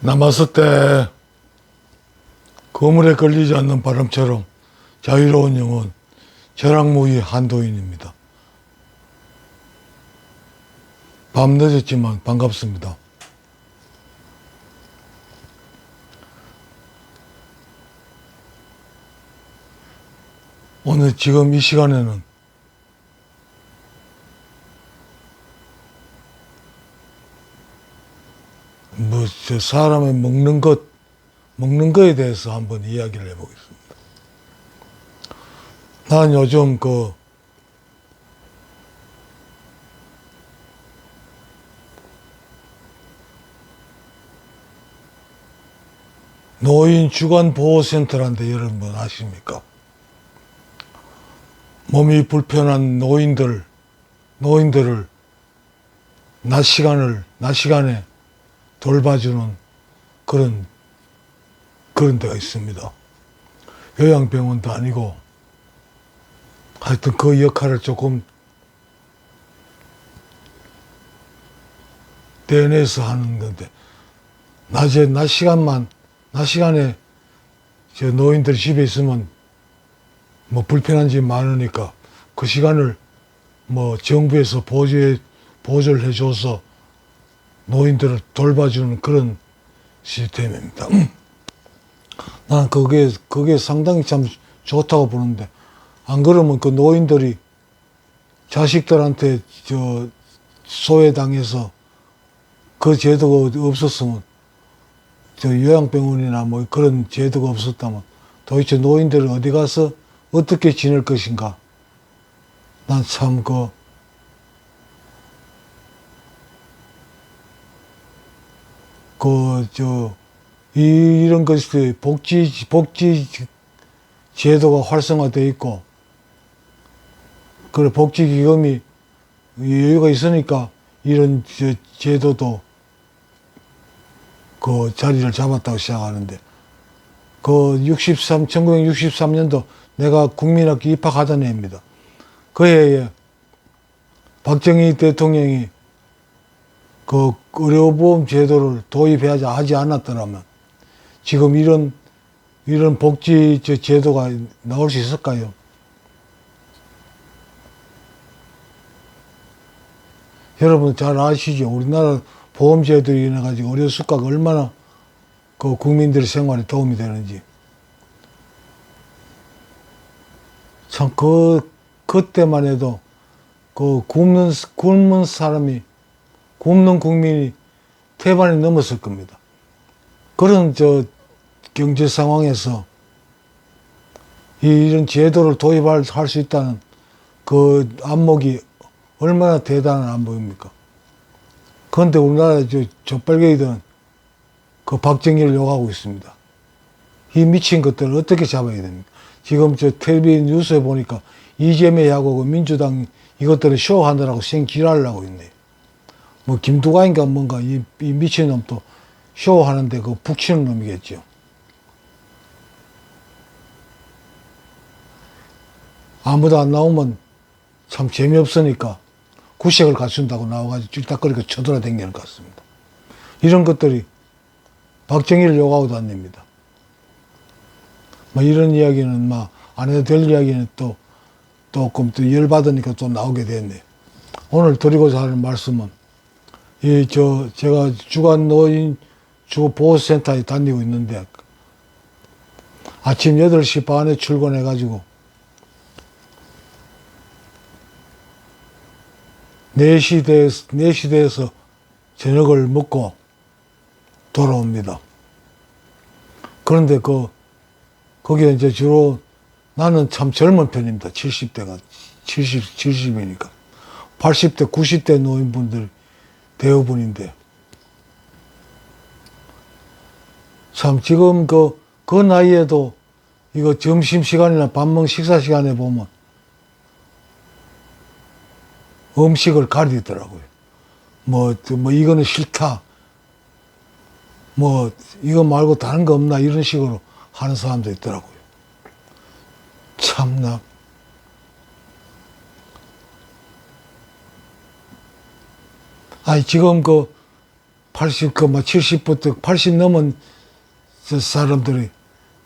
남았을 때 거물에 걸리지 않는 바람처럼 자유로운 영혼, 절학무의 한도인입니다. 밤 늦었지만 반갑습니다. 오늘 지금 이 시간에는 사람의 먹는 거에 대해서 한번 이야기를 해보겠습니다. 난 요즘 노인 주간보호센터란데 여러분 아십니까? 몸이 불편한 노인들을 낮 시간에 돌봐주는 그런 데가 있습니다. 요양병원도 아니고 하여튼 그 역할을 조금 대내서 하는 건데 낮 시간에 저 노인들이 집에 있으면 뭐 불편한 점이 많으니까 그 시간을 뭐 정부에서 보조를 해줘서 노인들을 돌봐주는 그런 시스템입니다. 난 그게 상당히 참 좋다고 보는데, 안 그러면 그 노인들이 자식들한테 소외당해서 그 제도가 없었으면, 요양병원이나 뭐 그런 제도가 없었다면 도대체 노인들이 어디 가서 어떻게 지낼 것인가. 난 참 이런 것이 복지 제도가 활성화되어 있고, 그래, 복지기금이 여유가 있으니까 이런 제도도 그 자리를 잡았다고 생각하는데, 1963년도 내가 국민학교 입학하던 해입니다. 그 해에 박정희 대통령이 그 의료보험 제도를 도입하지 않았더라면 지금 이런 복지 제도가 나올 수 있을까요? 여러분 잘 아시죠? 우리나라 보험제도로 인해 가지고 의료 수가가 얼마나 그 국민들의 생활에 도움이 되는지. 참 그때만 해도 굶는 국민이 태반이 넘었을 겁니다. 그런 경제 상황에서 이런 제도를 도입할 수 있다는 그 안목이 얼마나 대단한 안목입니까? 그런데 우리나라 족발갱이들은 그 박정희를 욕하고 있습니다. 이 미친 것들을 어떻게 잡아야 됩니까? 지금 텔레비전 뉴스에 보니까 이재명하고 민주당 이것들을 쇼하느라고 생지랄하고 있네요. 뭐 김두관인가 뭔가 이 미친놈 또 쇼하는데 그 북치는 놈이겠죠. 아무도 안 나오면 참 재미없으니까 구색을 갖춘다고 나와가지고 찔딱거리고 쳐돌아다니는 것 같습니다. 이런 것들이 박정희를 욕하고 다닙니다. 뭐 이런 이야기는 안 해도 될 이야기는 조금 또 열받으니까 또 나오게 됐네요. 오늘 드리고자 하는 말씀은 제가 주간 노인 보호센터에 다니고 있는데 아침 8시 반에 출근해가지고 4시 돼서 저녁을 먹고 돌아옵니다. 그런데 거기에 이제 주로 나는 참 젊은 편입니다. 70이니까. 80대, 90대 노인분들 대부분인데. 참 지금 그 나이에도 이거 점심시간이나 식사 시간에 보면 음식을 가리더라고요. 이거는 싫다. 이거 말고 다른 거 없나? 이런 식으로 하는 사람도 있더라고요. 참나. 지금 80, 뭐 70부터 80 넘은 저 사람들이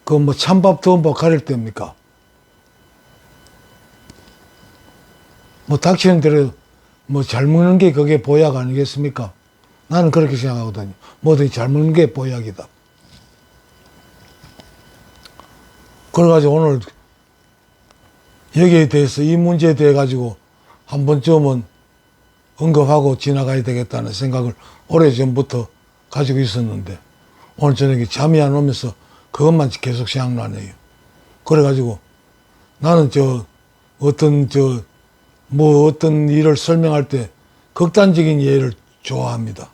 그 뭐 찬밥 더운 밥 가릴 때입니까? 뭐 닥치는 대로 뭐 잘 먹는 게 그게 보약 아니겠습니까? 나는 그렇게 생각하거든요. 뭐든지 잘 먹는 게 보약이다. 그래가지고 오늘 여기에 대해서 이 문제에 대해 가지고 한 번쯤은 언급하고 지나가야 되겠다는 생각을 오래전부터 가지고 있었는데 오늘 저녁에 잠이 안 오면서 그것만 계속 생각나네요. 그래가지고 나는 어떤 일을 설명할 때 극단적인 예를 좋아합니다.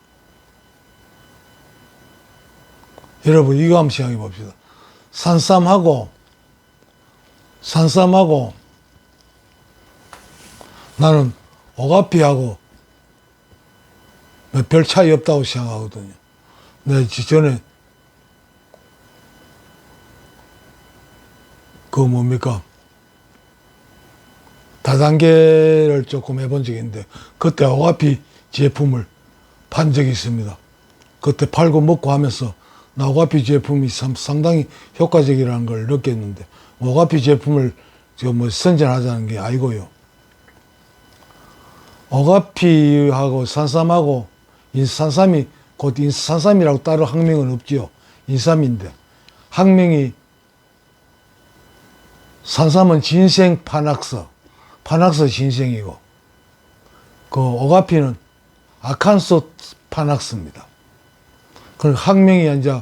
여러분 이거 한번 생각해 봅시다. 산삼하고 나는 오가피하고 별 차이 없다고 생각하거든요. 내가 전에 다단계를 조금 해본 적이 있는데 그때 오가피 제품을 판 적이 있습니다. 그때 팔고 먹고 하면서 나 오가피 제품이 상당히 효과적이라는 걸 느꼈는데 오가피 제품을 선전하자는 게 아니고요. 오가피하고 산삼하고 산삼이 곧 산삼이라고 따로 학명은 없지요. 인삼인데 학명이 산삼은 진생 파낙스 진생이고 그 오가피는 아칸소 파낙스입니다. 그 학명이 이제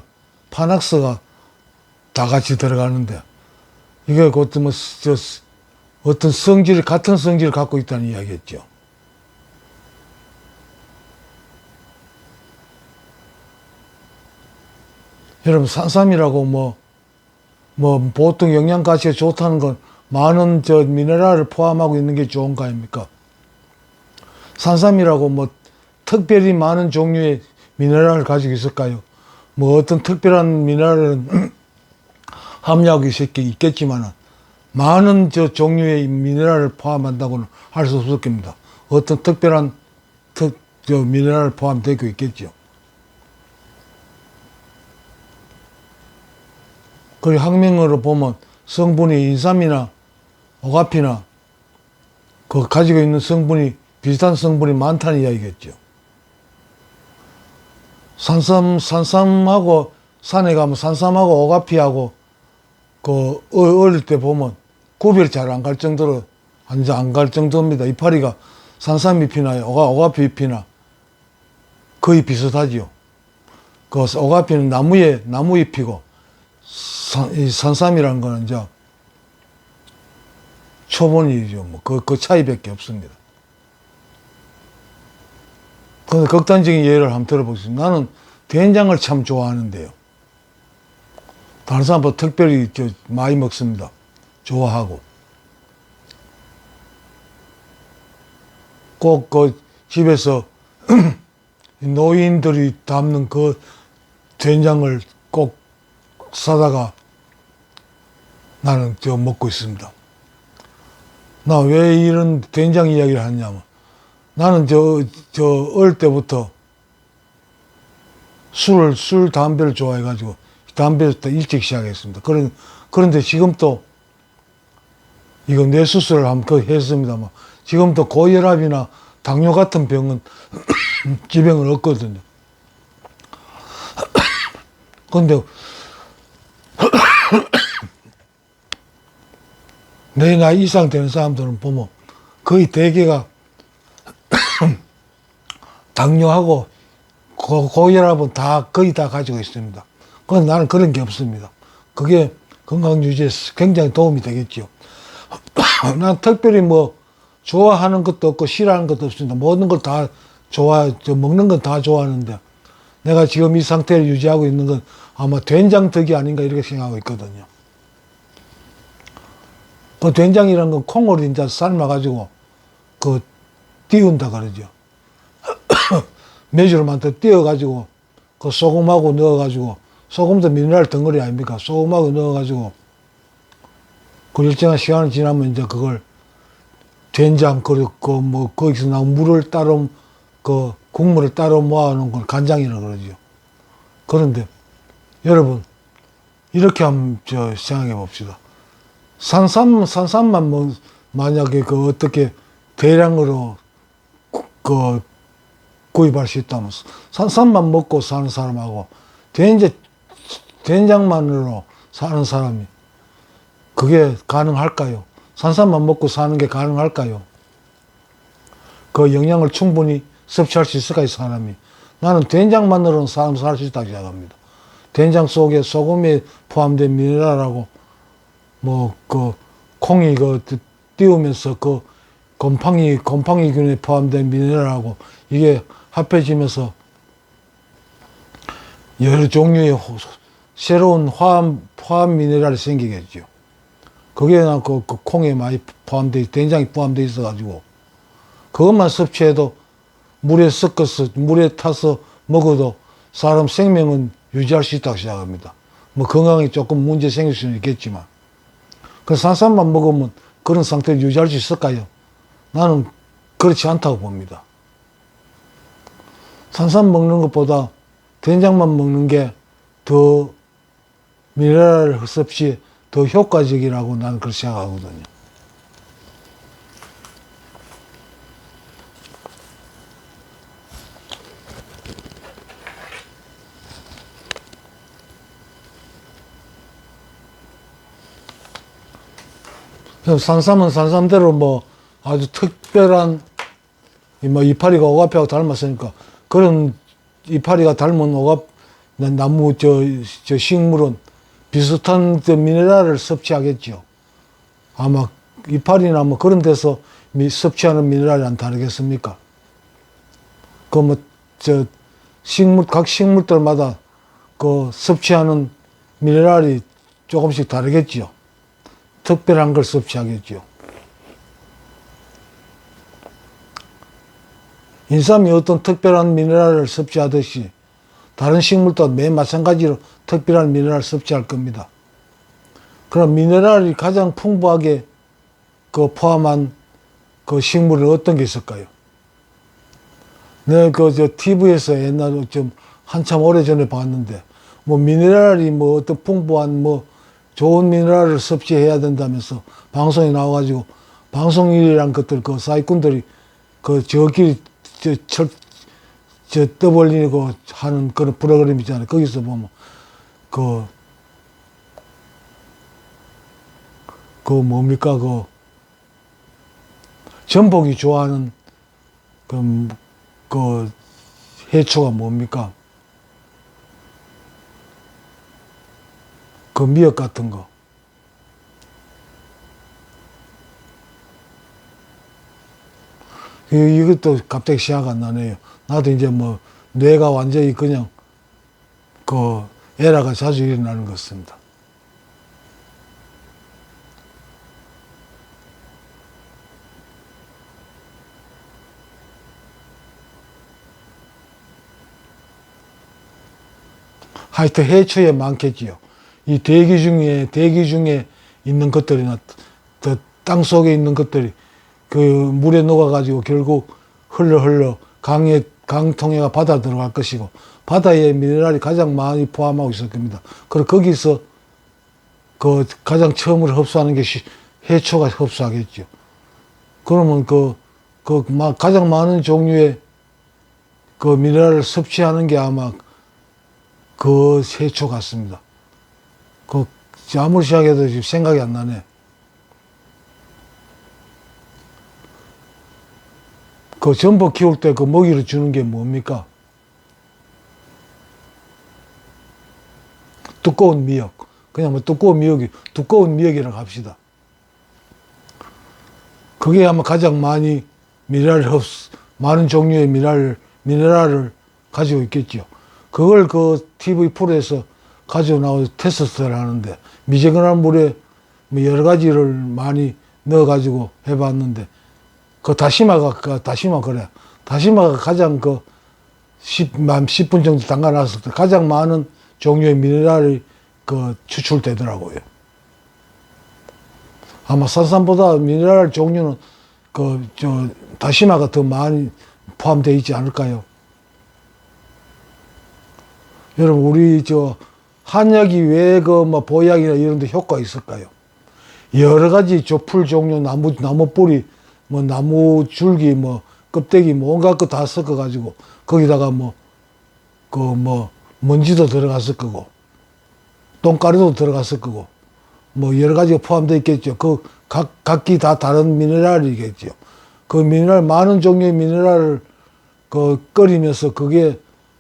파낙스가 다 같이 들어가는데 이게 곧 어떤 같은 성질을 갖고 있다는 이야기겠죠. 여러분 산삼이라고 보통 영양가치가 좋다는 건 많은 미네랄을 포함하고 있는 게 좋은 거 아닙니까? 산삼이라고 특별히 많은 종류의 미네랄을 가지고 있을까요? 어떤 특별한 미네랄은 함유하고 있겠지만 많은 종류의 미네랄을 포함한다고는 할 수 없을 겁니다. 어떤 특별한 미네랄을 포함되고 있겠죠. 그리고 학명으로 보면 성분이 인삼이나 오가피나 그 가지고 있는 성분이 비슷한 성분이 많다는 이야기겠죠. 산삼하고 산에 가면 산삼하고 오가피하고 어릴 때 보면 구별이 잘 안 갈 정도로 안 갈 정도입니다. 이파리가 산삼잎이나 오가피잎이나 거의 비슷하지요. 그 오가피는 나무잎이고 이 산삼이라는 거는 이제 초본이죠. 그 차이밖에 없습니다. 근데 극단적인 예를 한번 들어보겠습니다. 나는 된장을 참 좋아하는데요. 다른 사람보다 특별히 많이 먹습니다. 좋아하고. 꼭 집에서 노인들이 담는 그 된장을 꼭 사다가 나는 먹고 있습니다. 나 왜 이런 된장 이야기를 하냐면 나는 어릴 때부터 술, 담배를 좋아해가지고 담배부터 일찍 시작했습니다. 그런데 지금도 이거 뇌수술을 한번 했습니다만 지금도 고혈압이나 당뇨 같은 병은 지병은 없거든요. 근데 내 나이 이상 되는 사람들은 보면 거의 대개가 당뇨하고 고혈압은 거의 다 가지고 있습니다. 그런데 나는 그런 게 없습니다. 그게 건강 유지에 굉장히 도움이 되겠죠. 난 특별히 좋아하는 것도 없고 싫어하는 것도 없습니다. 모든 걸 다 먹는 건 다 좋아하는데 내가 지금 이 상태를 유지하고 있는 건 아마 된장 덕이 아닌가 이렇게 생각하고 있거든요. 그 된장이라는 건 콩을 이제 삶아가지고 띄운다 그러죠. 매주를 만들어 띄워가지고 그 소금하고 넣어가지고 소금도 미네랄 덩어리 아닙니까? 소금하고 넣어가지고 그 일정한 시간이 지나면 이제 그걸 된장 그리고 거기서 나온 물을 따로 국물을 따로 모아놓은 걸 간장이라고 그러죠. 그런데 여러분 이렇게 한번 생각해 봅시다. 산삼만 뭐 만약에 그 어떻게 대량으로 구입할 수 있다면 산삼만 먹고 사는 사람하고 된장만으로 사는 사람이 그게 가능할까요? 산삼만 먹고 사는 게 가능할까요? 그 영양을 충분히 섭취할 수 있을까요, 사람이? 나는 된장만으로는 사람 살 수 있다고 생각합니다. 된장 속에 소금에 포함된 미네랄하고 콩이 띄우면서 곰팡이균에 포함된 미네랄하고 이게 합해지면서 여러 종류의 새로운 화합 미네랄이 생기겠죠. 거기에 콩에 많이 된장이 포함되어 있어가지고 그것만 섭취해도 물에 타서 먹어도 사람 생명은 유지할 수 있다고 생각합니다. 건강에 조금 문제 생길 수는 있겠지만. 그래서 산삼만 먹으면 그런 상태를 유지할 수 있을까요? 나는 그렇지 않다고 봅니다. 산삼 먹는 것보다 된장만 먹는 게 더 미네랄 섭취에 더 효과적이라고 나는 그렇게 생각하거든요. 산삼은 산삼대로 아주 특별한 이파리가 오가피하고 닮았으니까 그런 이파리가 닮은 나무 식물은 비슷한 미네랄을 섭취하겠죠. 아마 이파리나 그런 데서 섭취하는 미네랄이 다르겠습니까? 각 식물들마다 섭취하는 미네랄이 조금씩 다르겠죠. 특별한 걸 섭취하겠죠. 인삼이 어떤 특별한 미네랄을 섭취하듯이 다른 식물도 매일 마찬가지로 특별한 미네랄을 섭취할 겁니다. 그럼 미네랄이 가장 풍부하게 포함한 식물은 어떤 게 있을까요? 내가 TV에서 옛날에 한참 오래전에 봤는데 미네랄이 어떤 풍부한 좋은 미네랄을 섭취해야 된다면서 방송에 나와가지고 방송인이란 것들 사기꾼들이 저끼리 떠벌리고 하는 그런 프로그램 있잖아요. 거기서 보면 뭡니까 전복이 좋아하는 해초가 뭡니까? 미역 같은 거. 이것도 갑자기 생각 안 나네요. 나도 이제 뇌가 완전히 그냥 에러가 자주 일어나는 것 같습니다. 하여튼 해초에 많겠지요. 이 대기 중에 있는 것들이나 땅 속에 있는 것들이 물에 녹아가지고 결국 흘러 강통해가 바다 들어갈 것이고 바다에 미네랄이 가장 많이 포함하고 있을 겁니다. 그리고 거기서 가장 처음으로 흡수하는 게 해초가 흡수하겠죠. 그러면 가장 많은 종류의 미네랄을 섭취하는 게 아마 해초 같습니다. 아무리 생각해도 지금 생각이 안 나네. 전복 키울 때 먹이를 주는 게 뭡니까? 두꺼운 미역. 그냥 두꺼운 미역이라고 합시다. 그게 아마 가장 많은 종류의 미네랄을 가지고 있겠죠. 그걸 TV 프로에서 가지고 나와서 테스트를 하는데, 미지근한 물에 여러 가지를 많이 넣어가지고 해봤는데, 다시마가 그래. 다시마가 가장 10분 정도 담가놨을 때 가장 많은 종류의 미네랄이 추출되더라고요. 아마 산삼보다 미네랄 종류는 다시마가 더 많이 포함되어 있지 않을까요? 여러분, 우리 한약이 왜 뭐 보약이나 이런 데 효과가 있을까요? 여러 가지 조풀 종류, 나무 뿌리, 뭐 나무 줄기, 뭐 껍데기, 뭐 온갖 거 다 섞어가지고 거기다가 먼지도 들어갔을 거고, 똥가루도 들어갔을 거고, 뭐 여러 가지가 포함되어 있겠죠. 각기 다 다른 미네랄이겠죠. 그 미네랄, 많은 종류의 미네랄을 끓이면서 그게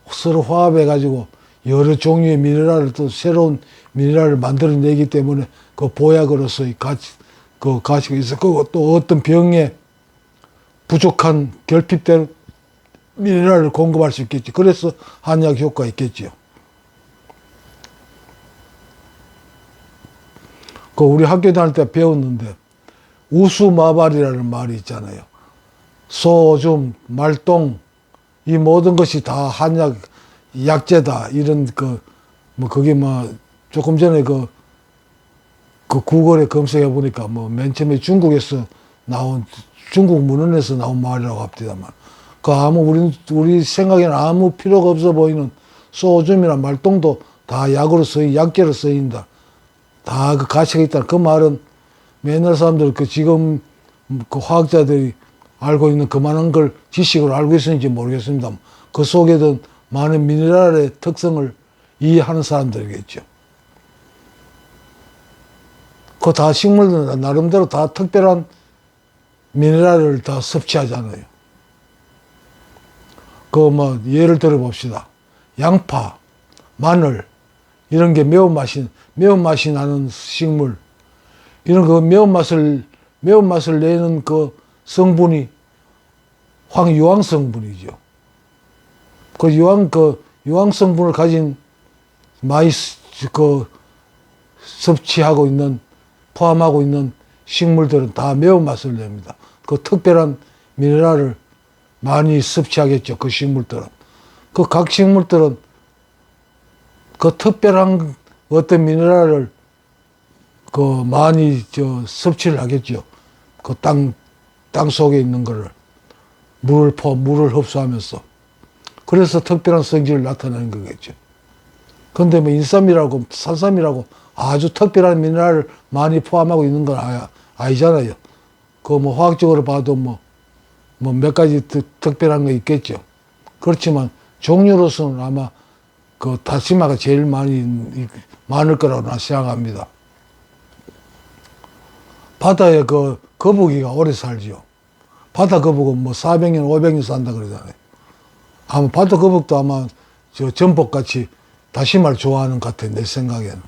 서로 화합해가지고 여러 종류의 미네랄을 또 새로운 미네랄을 만들어내기 때문에 그 보약으로서의 가치가 있어. 또 어떤 병에 부족한 결핍된 미네랄을 공급할 수 있겠지. 그래서 한약 효과가 있겠지요. 우리 학교 다닐 때 배웠는데 우수마발이라는 말이 있잖아요. 소줌, 말똥, 이 모든 것이 다 한약 약재다. 이런 그게 조금 전에 구글에 검색해 보니까 맨 처음에 중국에서 나온, 중국 문헌에서 나온 말이라고 합니다만, 우리 생각에는 아무 필요가 없어 보이는 소줌이나 말똥도 다 약으로 약재로 쓰인다. 다 그 가치가 있다. 그 말은 맨날 사람들 지금 화학자들이 알고 있는 그만한 걸 지식으로 알고 있는지 모르겠습니다. 그 속에든 많은 미네랄의 특성을 이해하는 사람들이겠죠. 다 식물들 나름대로 다 특별한 미네랄을 다 섭취하잖아요. 예를 들어 봅시다. 양파, 마늘, 이런 게 매운맛이 나는 식물, 이런 매운맛을 내는 성분이 유황 성분이죠. 유황 성분을 가진 많이 섭취하고 있는, 포함하고 있는 식물들은 다 매운맛을 냅니다. 특별한 미네랄을 많이 섭취하겠죠. 그 식물들은. 각 식물들은 특별한 어떤 미네랄을 많이 섭취를 하겠죠. 땅 속에 있는 거를 물을 흡수하면서. 그래서 특별한 성질을 나타내는 거겠죠. 근데 인삼이라고 산삼이라고 아주 특별한 미네랄을 많이 포함하고 있는 건 아니잖아요. 화학적으로 봐도 몇 가지 특별한 거 있겠죠. 그렇지만 종류로서는 아마 다시마가 제일 많을 거라고 나 생각합니다. 바다에 거북이가 오래 살지요. 바다 거북은 400년, 500년 산다 그러잖아요. 아마 바다 거북도 아마 전복같이 다시마를 좋아하는 것 같아요, 내 생각에는.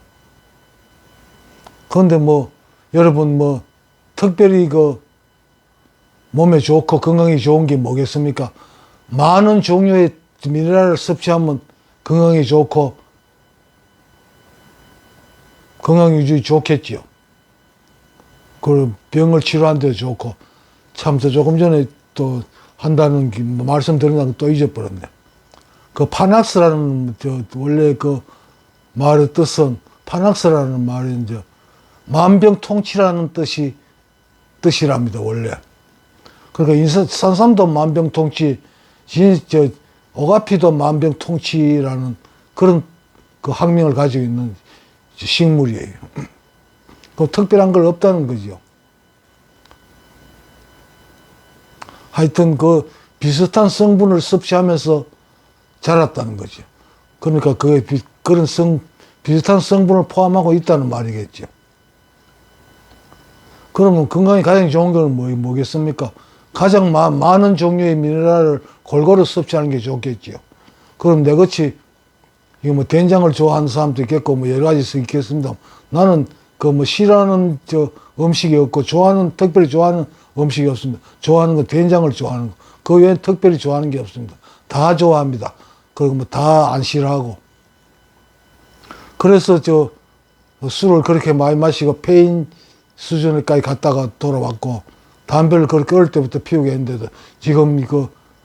그런데 여러분 특별히 몸에 좋고 건강에 좋은 게 뭐겠습니까? 많은 종류의 미네랄을 섭취하면 건강에 좋고 건강 유지에 좋겠지요. 병을 치료하는 데 좋고. 참, 조금 전에 또 한다는 말씀드린다고 또 잊어버렸네. 파낙스라는 원래 말의 뜻은, 파낙스라는 말이 만병통치라는 뜻이랍니다, 원래. 그러니까 산삼도 만병통치, 오가피도 만병통치라는 그런 학명을 가지고 있는 식물이에요. 특별한 걸 없다는 거죠. 하여튼 비슷한 성분을 섭취하면서 자랐다는 거죠. 그러니까 그런 비슷한 성분을 포함하고 있다는 말이겠죠. 그러면 건강에 가장 좋은 건 뭐겠습니까? 가장 많은 종류의 미네랄을 골고루 섭취하는 게 좋겠지요. 그럼 내같이 된장을 좋아하는 사람도 있겠고 여러 가지 있겠습니다. 나는 싫어하는 음식이 없고 특별히 좋아하는 음식이 없습니다. 좋아하는 건 된장을 좋아하는 거. 그 외에는 특별히 좋아하는 게 없습니다. 다 좋아합니다. 그리고 다 안 싫어하고. 그래서 술을 그렇게 많이 마시고 폐인 수준까지 갔다가 돌아왔고, 담배를 그렇게 어릴 때부터 피우게 했는데도 지금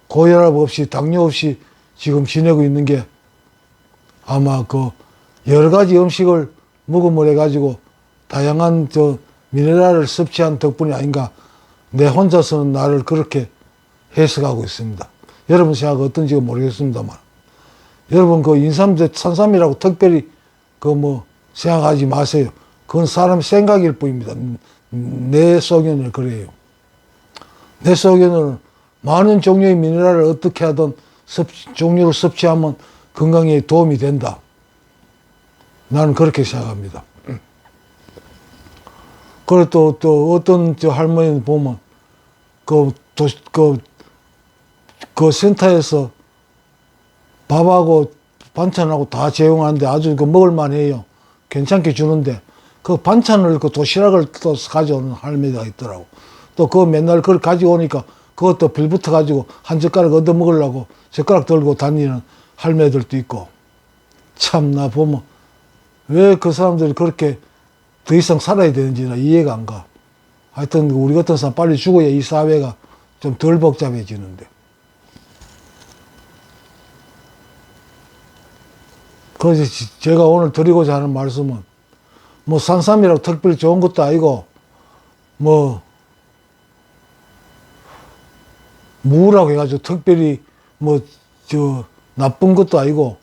고혈압 없이 당뇨 없이 지금 지내고 있는 게 아마 여러 가지 음식을 먹음을 해가지고 다양한 미네랄을 섭취한 덕분이 아닌가. 내 혼자서는 나를 그렇게 해석하고 있습니다. 여러분 생각 어떤지 모르겠습니다만, 여러분 그 인삼대 산삼이라고 특별히 그 뭐 생각하지 마세요. 그건 사람 생각일 뿐입니다. 내 소견을 그래요. 내 소견은 많은 종류의 미네랄을 어떻게 하든 종류를 섭취하면 건강에 도움이 된다. 나는 그렇게 생각합니다. 그리고 또 어떤 저 할머니는 보면 그 센터에서 밥하고 반찬하고 다 제공하는데 아주 그 먹을만 해요. 괜찮게 주는데 그 반찬을 그 도시락을 또 가져오는 할머니가 있더라고. 또 그거 맨날 그걸 가지고 오니까 그것도 빌붙어 가지고 한 젓가락 얻어 먹으려고 젓가락 들고 다니는 할매들도 있고. 참 나 보면 왜 그 사람들이 그렇게 더 이상 살아야 되는지 나 이해가 안 가. 하여튼 우리 같은 사람 빨리 죽어야 이 사회가 좀 덜 복잡해지는데. 그래서 제가 오늘 드리고자 하는 말씀은 뭐 산삼이라고 특별히 좋은 것도 아니고 뭐 무라고 해가지고 특별히 뭐 저 나쁜 것도 아니고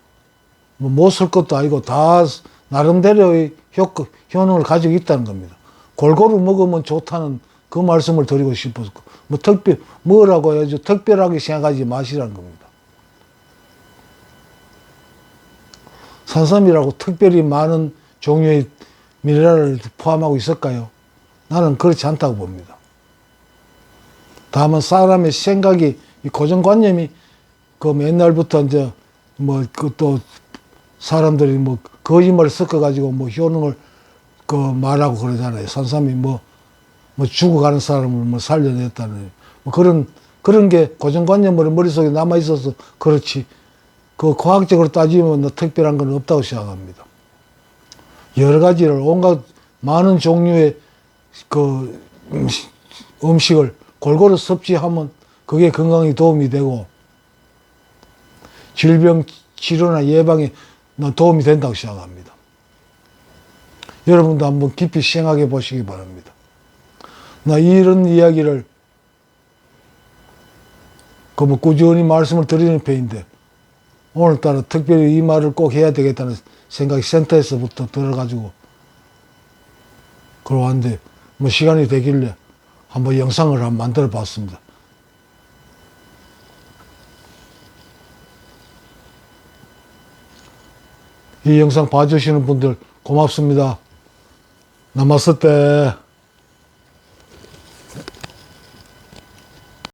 뭐 못 쓸 것도 아니고 다 나름대로의 효능을 가지고 있다는 겁니다. 골고루 먹으면 좋다는 그 말씀을 드리고 싶어서 뭐 뭐라고 해야죠. 특별하게 생각하지 마시라는 겁니다. 산삼이라고 특별히 많은 종류의 미네랄을 포함하고 있을까요? 나는 그렇지 않다고 봅니다. 다만 사람의 생각이, 이 고정관념이 그 옛날부터 이제 뭐 그 또 사람들이 뭐 거짓말을 섞어가지고 뭐 효능을 그 말하고 그러잖아요. 산삼이 뭐 죽어가는 사람을 뭐 살려냈다는 뭐 그런 게 고정관념으로 머릿속에 남아있어서 그렇지. 그 과학적으로 따지면 특별한 건 없다고 생각합니다. 여러 가지를 온갖 많은 종류의 그 음식을 골고루 섭취하면 그게 건강에 도움이 되고 질병 치료나 예방에 도움이 된다고 생각합니다. 여러분도 한번 깊이 생각해 보시기 바랍니다. 나 이런 이야기를 그 뭐 꾸준히 말씀을 드리는 편인데 오늘따라 특별히 이 말을 꼭 해야 되겠다는 생각이 센터에서부터 들어가지고 그러는데 뭐 시간이 되길래 한번 영상을 한번 만들어 봤습니다. 이 영상 봐주시는 분들 고맙습니다. 나마스테.